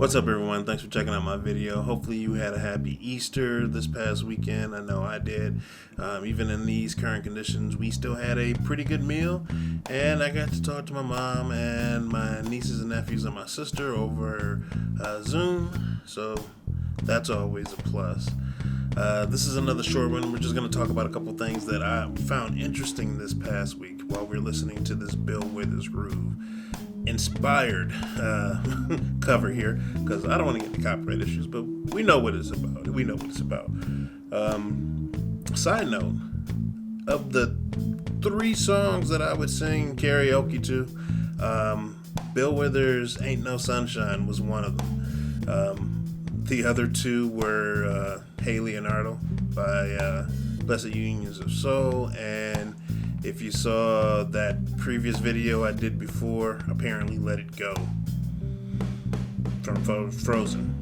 What's up, everyone? Thanks for checking out my video. Hopefully you had a happy Easter this past weekend. I know I did. Even in these current conditions, we still had a pretty good meal, and I got to talk to my mom and my nieces and nephews and my sister over Zoom, so that's always a plus. This is another short one. We're just going to talk about a couple things that I found interesting this past week while we were listening to this Bill Withers Groove inspired cover here, because I don't want to get into copyright issues, but we know what it's about. Side note, of the 3 songs that I would sing karaoke to, Bill Withers' Ain't No Sunshine was one of them. The other 2 were Hey Leonardo by Blessed Unions of Soul, and if you saw that previous video I did before, apparently Let It Go from Frozen.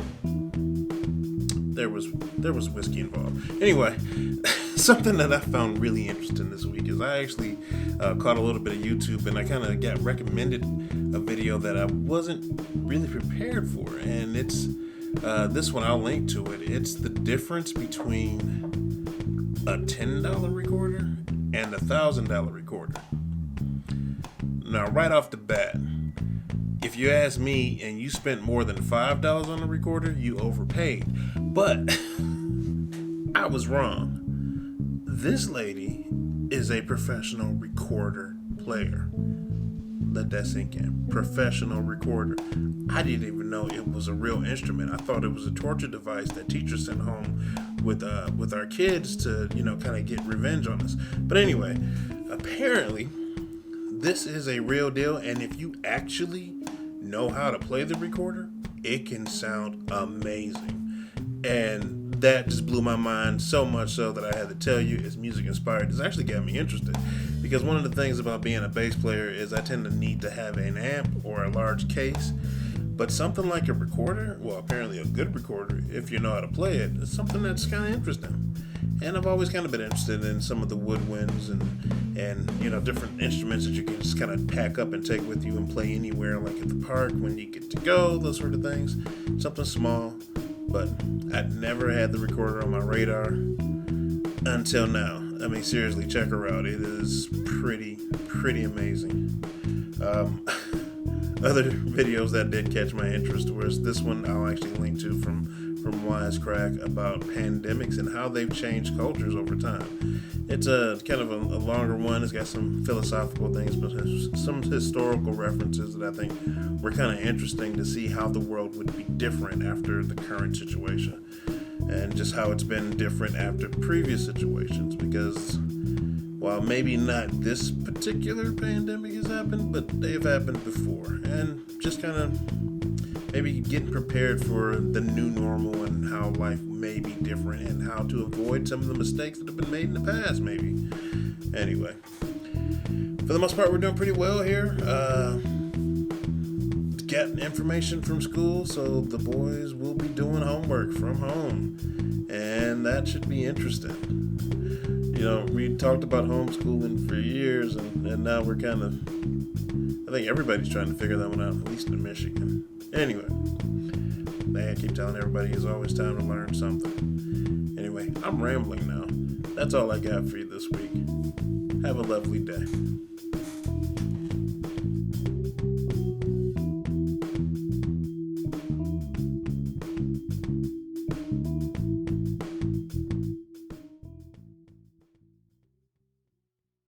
There was whiskey involved. Anyway, something that I found really interesting this week is I actually caught a little bit of YouTube, and I kind of got recommended a video that I wasn't really prepared for, and it's this one. I'll link to it. It's the difference between a $10 recorder and a $1,000 recorder. Now, right off the bat, if you ask me and you spent more than $5 on a recorder, you overpaid. But I was wrong. This lady is a professional recorder player. Let that sink in. Professional recorder. I didn't even know it was a real instrument. I thought it was a torture device that teachers sent home with our kids to, kind of get revenge on us. But anyway, apparently this is a real deal, and if you actually know how to play the recorder, it can sound amazing. And that just blew my mind, so much so that I had to tell you it's music inspired. It's actually got me interested, because one of the things about being a bass player is I tend to need to have an amp or a large case. But something like a recorder, well, apparently a good recorder, if you know how to play it, is something that's kind of interesting. And I've always kind of been interested in some of the woodwinds and different instruments that you can just kind of pack up and take with you and play anywhere, like at the park when you get to go, those sort of things. Something small, but I'd never had the recorder on my radar until now. I mean, seriously, check her out. It is pretty amazing. Other videos that did catch my interest was this one I'll actually link to from Wisecrack about pandemics and how they've changed cultures over time. It's a kind of a longer one. It's got some philosophical things, but some historical references that I think were kind of interesting to see how the world would be different after the current situation, and just how it's been different after previous situations, because while maybe not this particular pandemic has happened, but they've happened before. And just kind of maybe getting prepared for the new normal and how life may be different and how to avoid some of the mistakes that have been made in the past, maybe. Anyway, for the most part, we're doing pretty well here. Got information from school, so the boys will be doing homework from home. And that should be interesting. We talked about homeschooling for years, and now we're kind of, I think everybody's trying to figure that one out, at least in Michigan. Anyway, I keep telling everybody it's always time to learn something. Anyway, I'm rambling now. That's all I got for you this week. Have a lovely day.